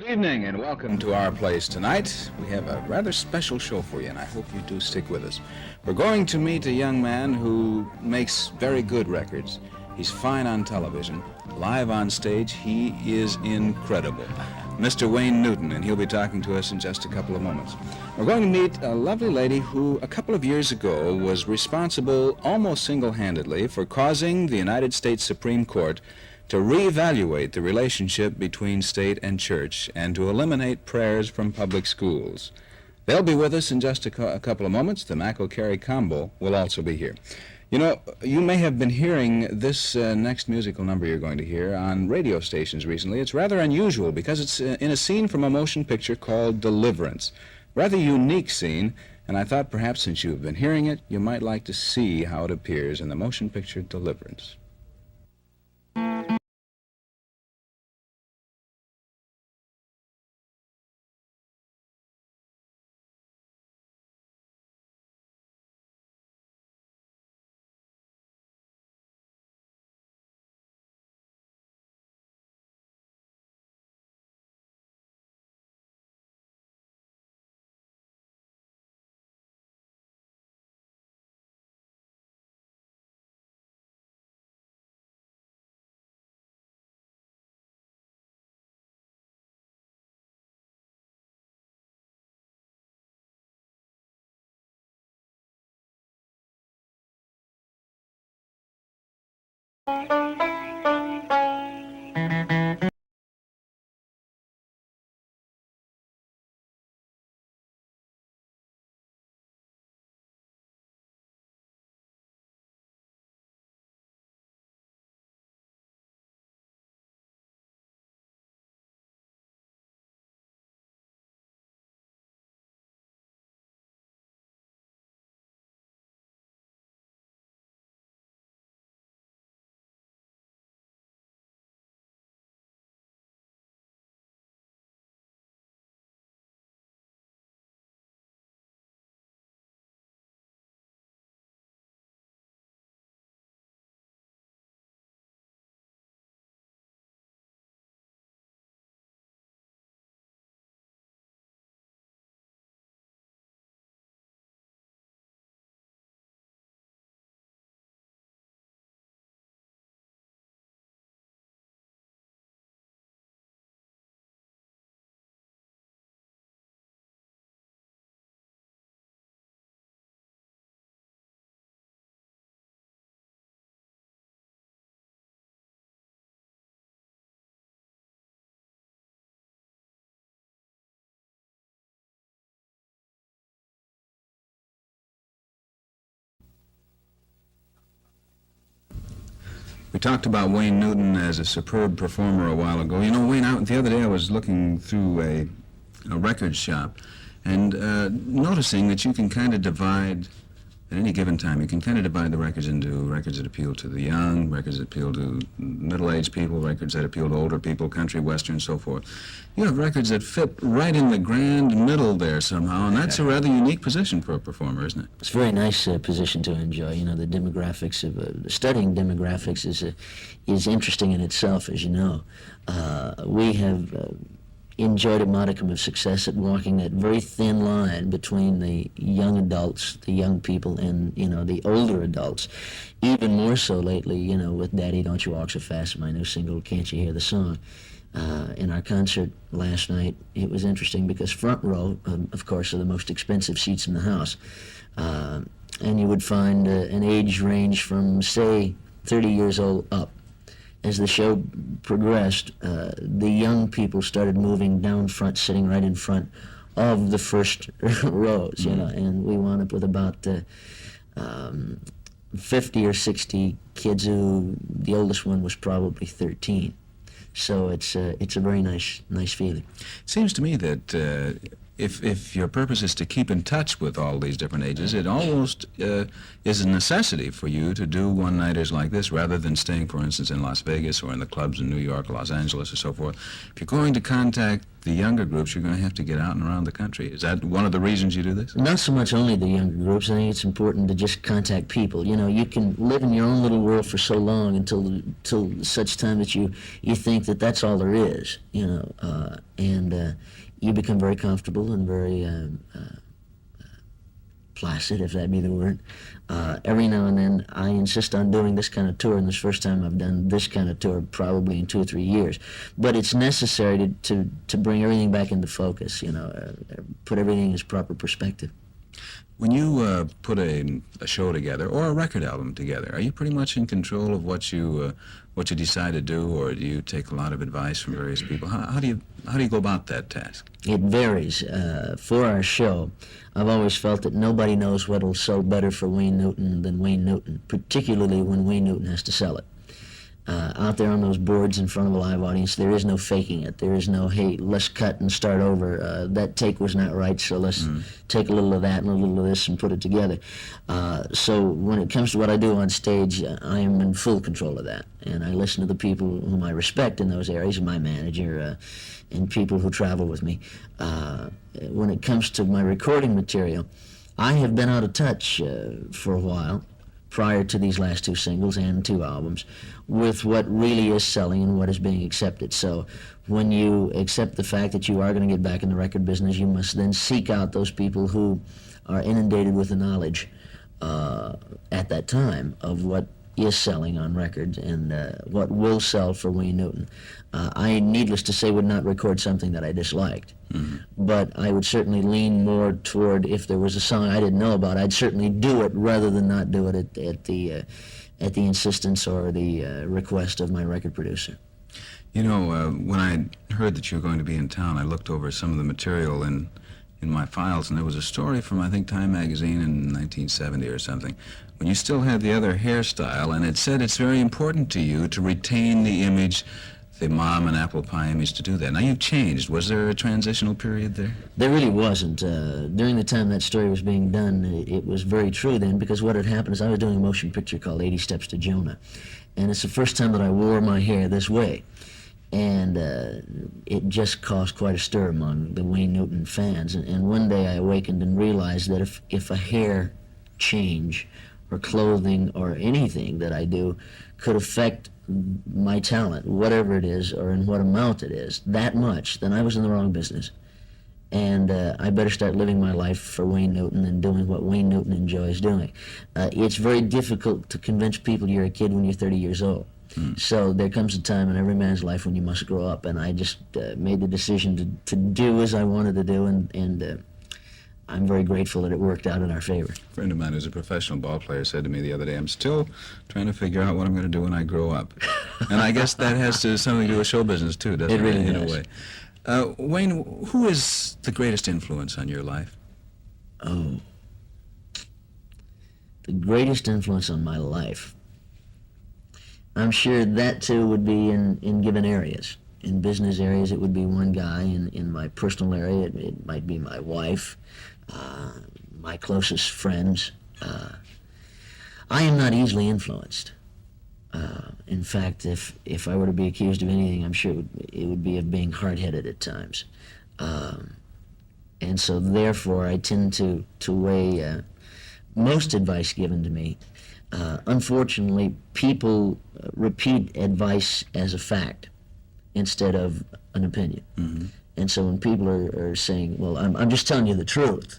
Good evening and welcome to our place tonight. We have a rather special show for you and I hope you do stick with us. We're going to meet a young man who makes very good records. He's fine on television. Live on stage, he is incredible. Mr. Wayne Newton, and he'll be talking to us in just a couple of moments. We're going to meet a lovely lady who a couple of years ago was responsible almost single-handedly for causing the United States Supreme Court to reevaluate the relationship between state and church and to eliminate prayers from public schools. They'll be with us in just a couple of moments. The Mac-O'Carey Combo will also be here. You know, you may have been hearing this next musical number you're going to hear on radio stations recently. It's rather unusual because it's in a scene from a motion picture called Deliverance. Rather unique scene, and I thought perhaps since you've been hearing it, you might like to see how it appears in the motion picture Deliverance. We talked about Wayne Newton as a superb performer a while ago. You know, Wayne, the other day I was looking through a record shop and noticing that you can kind of divide, at any given time, you can kind of divide the records into records that appeal to the young, records that appeal to middle-aged people, records that appeal to older people, country, western, so forth. You have records that fit right in the grand middle there somehow, and that's a rather unique position for a performer, isn't it? It's a very nice position to enjoy. You know, the demographics of studying demographics is interesting in itself, as you know. We have enjoyed a modicum of success at walking that very thin line between the young adults, the young people, and, you know, the older adults. Even more so lately, you know, with Daddy Don't You Walk So Fast, my new single, Can't You Hear the Song? In our concert last night, it was interesting because front row, of course, are the most expensive seats in the house. And you would find an age range from, say, 30 years old up. As the show progressed, the young people started moving down front, sitting right in front of the first rows, you know, and we wound up with about 50 or 60 kids who, the oldest one was probably 13. So it's a very nice feeling. It seems to me that if your purpose is to keep in touch with all these different ages, it almost is a necessity for you to do one-nighters like this rather than staying, for instance, in Las Vegas or in the clubs in New York, Los Angeles, or so forth. If you're going to contact the younger groups, you're going to have to get out and around the country. Is that one of the reasons you do this? Not so much only the younger groups. I think it's important to just contact people. You know, you can live in your own little world for so long until such time that you think that that's all there is, you know, and you become very comfortable and very placid, if that be the word. Every now and then I insist on doing this kind of tour, and this first time I've done this kind of tour probably in 2 or 3 years. But it's necessary to bring everything back into focus, you know, put everything in its proper perspective. When you put a show together or a record album together, are you pretty much in control of what you decide to do, or do you take a lot of advice from various people? How do you go about that task? It varies. For our show, I've always felt that nobody knows what'll sell better for Wayne Newton than Wayne Newton, particularly when Wayne Newton has to sell it. Out there on those boards in front of a live audience, there is no faking it. There is no, hey, let's cut and start over. That take was not right, so let's take a little of that and a little of this and put it together. So when it comes to what I do on stage, I am in full control of that. And I listen to the people whom I respect in those areas, my manager, and people who travel with me. When it comes to my recording material, I have been out of touch for a while, prior to these last 2 singles and 2 albums, with what really is selling and what is being accepted. So when you accept the fact that you are going to get back in the record business, you must then seek out those people who are inundated with the knowledge at that time of what is selling on records and what will sell for Wayne Newton. I, needless to say, would not record something that I disliked. But I would certainly lean more toward, if there was a song I didn't know about, I'd certainly do it rather than not do it at the insistence or the request of my record producer. You know, when I heard that you were going to be in town, I looked over some of the material in my files, and there was a story from, I think, Time magazine in 1970 or something, when you still had the other hairstyle, and it said it's very important to you to retain the image, the mom and apple pie image, to do that. Now you've changed. Was there a transitional period there? There really wasn't. During the time that story was being done, it was very true then, because what had happened is I was doing a motion picture called 80 Steps to Jonah, and it's the first time that I wore my hair this way. And it just caused quite a stir among the Wayne Newton fans. And one day I awakened and realized that if a hair change or clothing or anything that I do could affect my talent, whatever it is or in what amount it is, that much, then I was in the wrong business. And I better start living my life for Wayne Newton and doing what Wayne Newton enjoys doing. It's very difficult to convince people you're a kid when you're 30 years old. So there comes a time in every man's life when you must grow up, and I just made the decision to do as I wanted to do, and I'm very grateful that it worked out in our favor. A friend of mine who's a professional ball player said to me the other day, I'm still trying to figure out what I'm going to do when I grow up. And I guess that has something to do with show business, too, doesn't it? It really in does. a way. Wayne, who is the greatest influence on your life? Oh. The greatest influence on my life. I'm sure that, too, would be in given areas. In business areas, it would be one guy. In my personal area, it might be my wife, my closest friends. I am not easily influenced. In fact, if I were to be accused of anything, I'm sure it would be of being hard-headed at times. And so, therefore, I tend to weigh most advice given to me. Unfortunately, people repeat advice as a fact instead of an opinion. And so when people are saying, well, I'm just telling you the truth,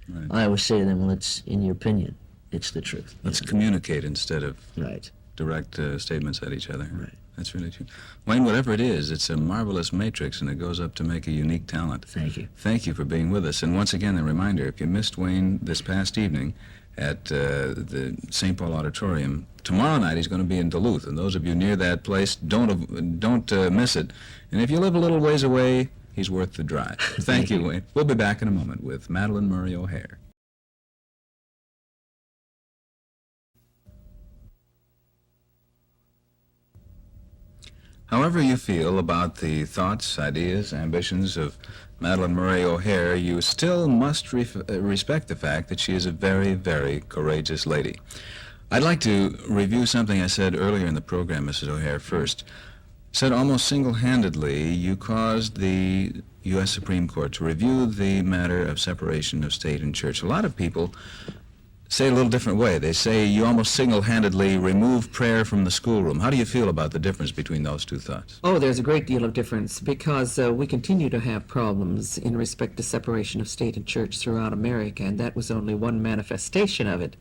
right, I always say to them, well, it's in your opinion, it's the truth. Let's communicate instead of right, direct statements at each other. Right. That's really true. Wayne, whatever it is, it's a marvelous matrix, and it goes up to make a unique talent. Thank you. Thank you for being with us. And once again, a reminder, if you missed Wayne this past evening at the St. Paul Auditorium, tomorrow night he's going to be in Duluth, and those of you near that place, don't miss it. And if you live a little ways away, he's worth the drive. Thank you, Wayne. We'll be back in a moment with Madalyn Murray O'Hare. However you feel about the thoughts, ideas, ambitions of Madalyn Murray O'Hare, you still must respect the fact that she is a very, very courageous lady. I'd like to review something I said earlier in the program, Mrs. O'Hare, first. said almost single-handedly you caused the U.S. Supreme Court to review the matter of separation of state and church. A lot of people say it a little different way. They say you almost single-handedly removed prayer from the schoolroom. How do you feel about the difference between those two thoughts? Oh, there's a great deal of difference because we continue to have problems in respect to separation of state and church throughout America, and that was only one manifestation of it.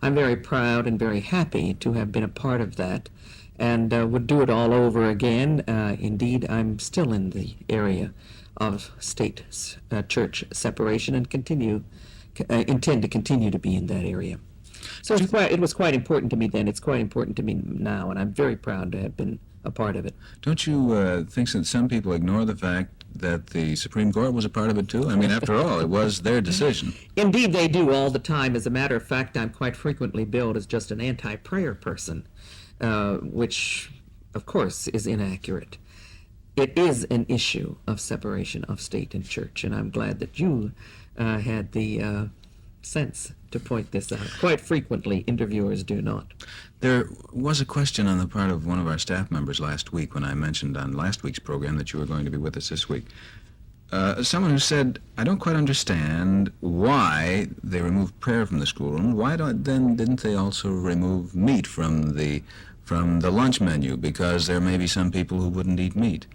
I'm very proud and very happy to have been a part of that, and would do it all over again. Indeed, I'm still in the area of state-church separation and intend to continue to be in that area. So it was quite important to me then. It's quite important to me now, and I'm very proud to have been a part of it. Don't you think that some people ignore the fact that the Supreme Court was a part of it too? I mean, after all, it was their decision. Indeed, they do all the time. As a matter of fact, I'm quite frequently billed as just an anti-prayer person, which, of course, is inaccurate. It is an issue of separation of state and church, and I'm glad that you had the sense to point this out. Quite frequently, interviewers do not. There was a question on the part of one of our staff members last week when I mentioned on last week's program that you were going to be with us this week. Someone who said, I don't quite understand why they removed prayer from the schoolroom. Why didn't they also remove meat from the lunch menu? Because there may be some people who wouldn't eat meat.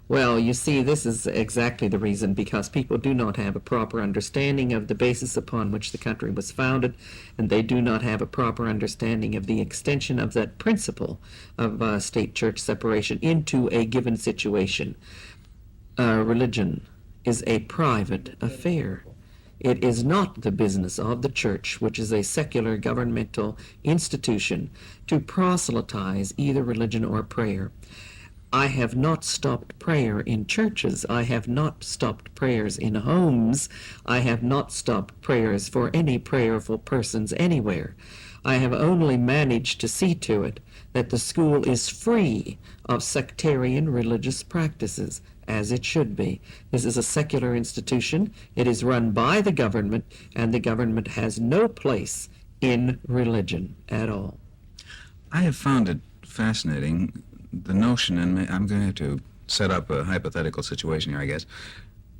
Well, you see, this is exactly the reason, because people do not have a proper understanding of the basis upon which the country was founded, and they do not have a proper understanding of the extension of that principle of state-church separation into a given situation. Religion is a private affair. It is not the business of the church, which is a secular governmental institution, to proselytize either religion or prayer. I have not stopped prayer in churches. I have not stopped prayers in homes. I have not stopped prayers for any prayerful persons anywhere. I have only managed to see to it that the school is free of sectarian religious practices, as it should be. This is a secular institution. It is run by the government, and the government has no place in religion at all. I have found it fascinating, the notion, and I'm going to have to set up a hypothetical situation here, I guess.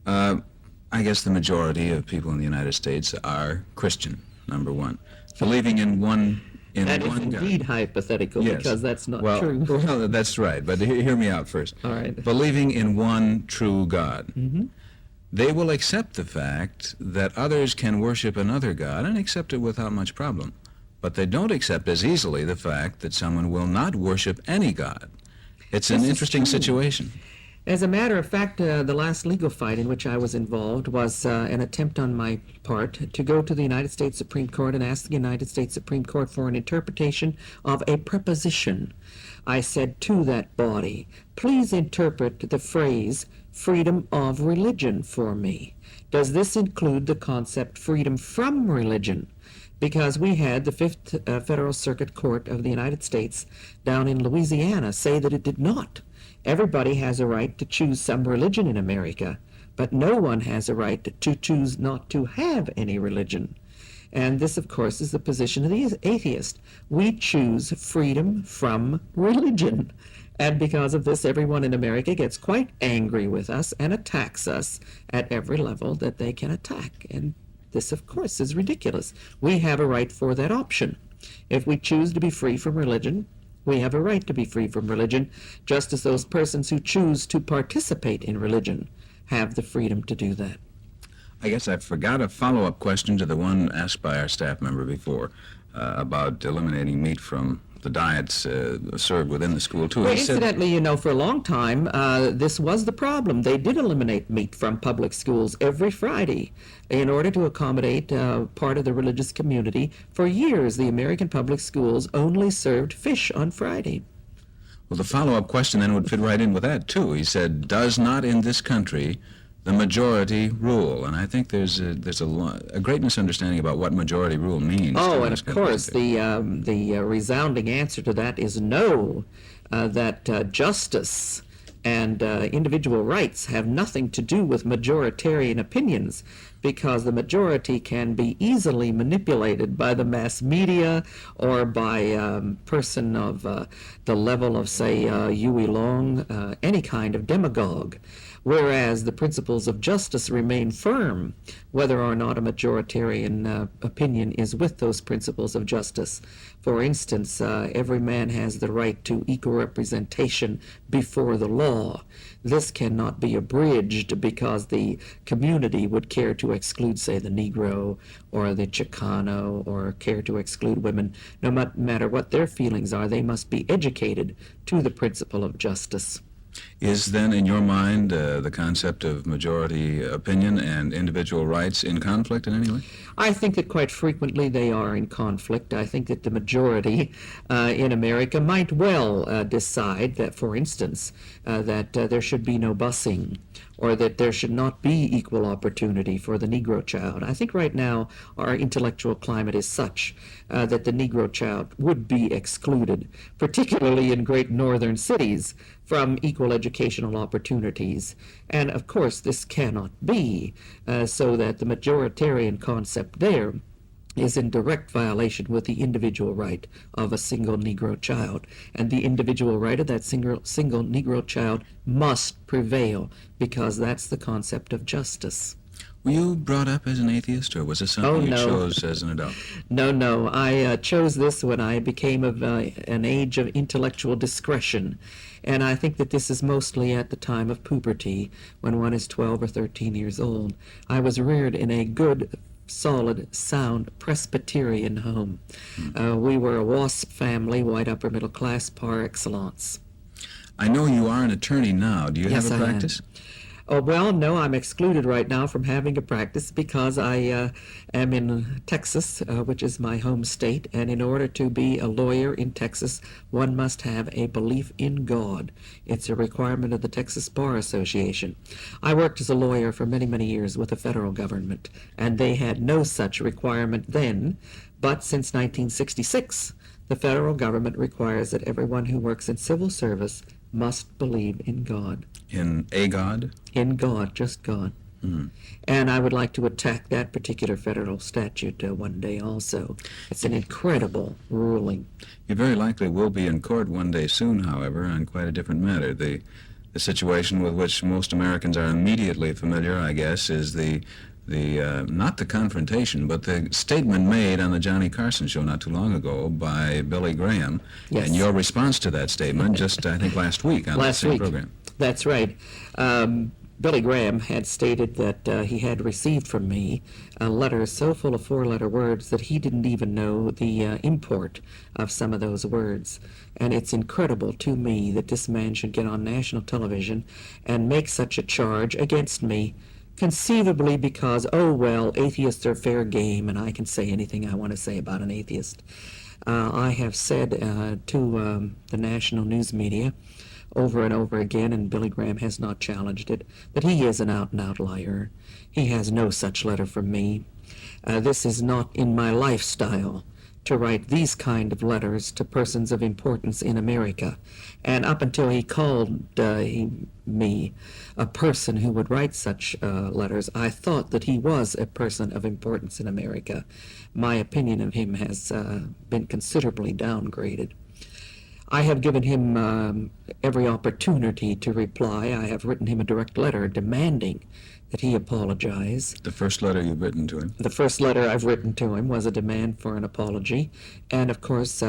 I guess the majority of people in the United States are Christian, number one, believing in one God. That is indeed hypothetical, yes. Because that's not well, true. Well, that's right, but hear me out first. All right. Believing in one true God. Mm-hmm. They will accept the fact that others can worship another God and accept it without much problem. But they don't accept as easily the fact that someone will not worship any God. It's an interesting situation. As a matter of fact, the last legal fight in which I was involved was an attempt on my part to go to the United States Supreme Court and ask the United States Supreme Court for an interpretation of a preposition. I said to that body, please interpret the phrase freedom of religion for me. Does this include the concept freedom from religion? Because we had the Fifth Federal Circuit Court of the United States down in Louisiana say that it did not. Everybody has a right to choose some religion in America, but no one has a right to choose not to have any religion. And this, of course, is the position of the atheist. We choose freedom from religion. And because of this, everyone in America gets quite angry with us and attacks us at every level that they can attack. And this, of course, is ridiculous. We have a right for that option. If we choose to be free from religion, we have a right to be free from religion, just as those persons who choose to participate in religion have the freedom to do that. I guess I forgot a follow-up question to the one asked by our staff member before about eliminating meat from the diets served within the school, too. Well, incidentally, you know, for a long time, this was the problem. They did eliminate meat from public schools every Friday in order to accommodate part of the religious community. For years, the American public schools only served fish on Friday. Well, the follow-up question then would fit right in with that, too. He said, does not in this country the majority rule? And I think there's a great misunderstanding about what majority rule means. Oh, and of course, the resounding answer to that is no, that justice And individual rights have nothing to do with majoritarian opinions, because the majority can be easily manipulated by the mass media or by a person of the level of, say, Huey Long, any kind of demagogue. Whereas the principles of justice remain firm, whether or not a majoritarian opinion is with those principles of justice. For instance, every man has the right to equal representation before the law. This cannot be abridged because the community would care to exclude, say, the Negro or the Chicano, or care to exclude women. No matter what their feelings are, they must be educated to the principle of justice. Is then, in your mind, the concept of majority opinion and individual rights in conflict in any way? I think that quite frequently they are in conflict. I think that the majority in America might well decide that, for instance, that there should be no busing, or that there should not be equal opportunity for the Negro child. I think right now our intellectual climate is such that the Negro child would be excluded, particularly in great northern cities, from equal educational opportunities. And of course this cannot be, so that the majoritarian concept there is in direct violation with the individual right of a single Negro child. And the individual right of that single Negro child must prevail, because that's the concept of justice. Were you brought up as an atheist, or was this something you chose as an adult? No. I chose this when I became of an age of intellectual discretion. And I think that this is mostly at the time of puberty, when one is 12 or 13 years old. I was reared in a good, solid, sound Presbyterian home. We were a WASP family, white upper middle class par excellence. I know you are an attorney now. Do you have a practice? Oh, well, no, I'm excluded right now from having a practice because I am in Texas, which is my home state, and in order to be a lawyer in Texas, one must have a belief in God. It's a requirement of the Texas Bar Association. I worked as a lawyer for many, many years with the federal government, and they had no such requirement then, but since 1966, the federal government requires that everyone who works in civil service must believe in God. In a God? In God, just God. And I would like to attack that particular federal statute one day also. It's an incredible ruling. You very likely will be in court one day soon, however, on quite a different matter. The situation with which most Americans are immediately familiar, I guess, is the not the confrontation, but the statement made on the Johnny Carson show not too long ago by Billy Graham, Yes. and your response to that statement just, I think, last week on that same program. That's right. Billy Graham had stated that he had received from me a letter so full of four-letter words that he didn't even know the import of some of those words. And it's incredible to me that this man should get on national television and make such a charge against me, conceivably because, oh, well, atheists are fair game and I can say anything I want to say about an atheist. I have said to the national news media over and over again, and Billy Graham has not challenged it, that he is an out-and-out liar. He has no such letter from me. This is not in my lifestyle to write these kind of letters to persons of importance in America. And up until he called me a person who would write such letters, I thought that he was a person of importance in America. My opinion of him has been considerably downgraded. I have given him every opportunity to reply. I have written him a direct letter demanding that he apologize. The first letter you've written to him? The first letter I've written to him was a demand for an apology. And of course,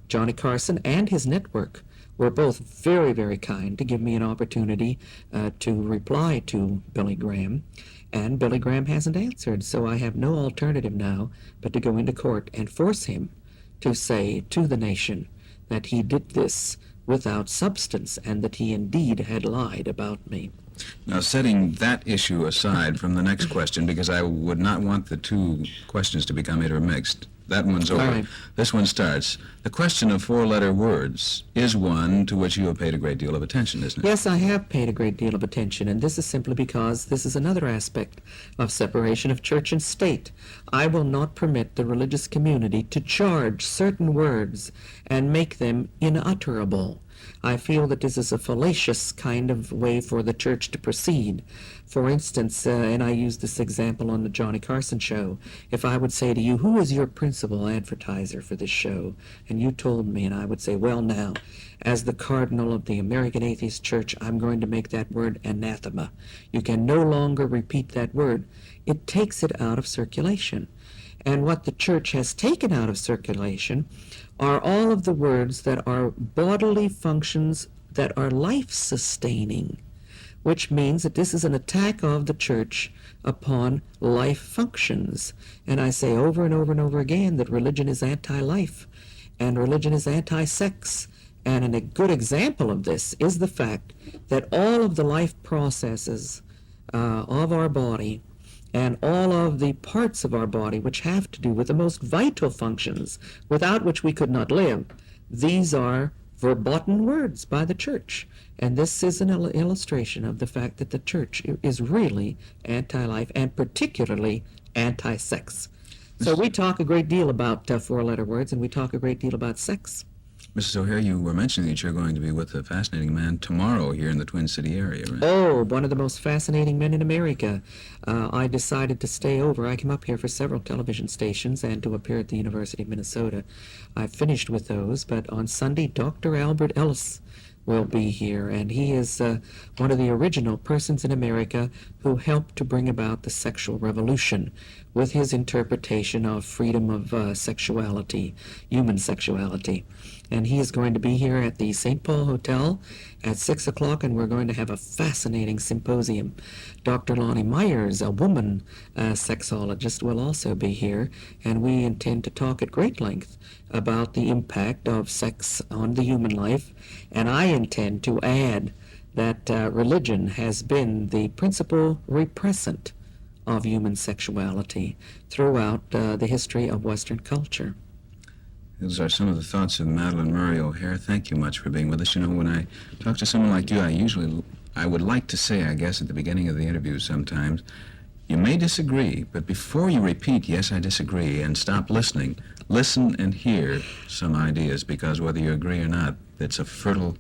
Johnny Carson and his network were both very, very kind to give me an opportunity to reply to Billy Graham. And Billy Graham hasn't answered, so I have no alternative now but to go into court and force him to say to the nation that he did this without substance and that he indeed had lied about me. Now, setting that issue aside from the next question, because I would not want the two questions to become intermixed. That one's over. All right. This one starts. The question of four-letter words is one to which you have paid a great deal of attention, isn't it? Yes, I have paid a great deal of attention, and this is simply because this is another aspect of separation of church and state. I will not permit the religious community to charge certain words and make them inutterable. I feel that this is a fallacious kind of way for the church to proceed. For instance, and I used this example on the Johnny Carson show, if I would say to you, who is your principal advertiser for this show? And you told me, and I would say, well, now, as the cardinal of the American Atheist Church, I'm going to make that word anathema. You can no longer repeat that word. It takes it out of circulation. And what the church has taken out of circulation are all of the words that are bodily functions that are life-sustaining, which means that this is an attack of the church upon life functions. And I say over and over and over again that religion is anti-life, and religion is anti-sex. And a good example of this is the fact that all of the life processes of our body and all of the parts of our body which have to do with the most vital functions, without which we could not live, these are verboten words by the church. And this is an illustration of the fact that the church is really anti-life and particularly anti-sex. So we talk a great deal about four-letter words, and we talk a great deal about sex. Mrs. O'Hare, you were mentioning that you're going to be with a fascinating man tomorrow here in the Twin City area, right? Oh, one of the most fascinating men in America. I decided to stay over. I came up here for several television stations and to appear at the University of Minnesota. I finished with those, but on Sunday, Dr. Albert Ellis will be here, and he is one of the original persons in America who helped to bring about the sexual revolution with his interpretation of freedom of sexuality, human sexuality. And he is going to be here at the St. Paul Hotel at 6 o'clock, and we're going to have a fascinating symposium. Dr. Lonnie Myers, a woman sexologist, will also be here, and we intend to talk at great length about the impact of sex on the human life. And I intend to add that religion has been the principal repressant of human sexuality throughout the history of Western culture. Those are some of the thoughts of Madalyn Murray O'Hare. Thank you much for being with us. You know, when I talk to someone like you, I would like to say, I guess, at the beginning of the interview sometimes, you may disagree, but before you repeat, yes, I disagree, and stop listening, listen and hear some ideas, because whether you agree or not, it's a fertile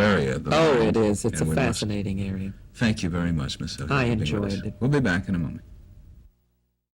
area. Oh, it is. It's a fascinating area. Thank you very much, Miss O'Hare. I enjoyed it. We'll be back in a moment.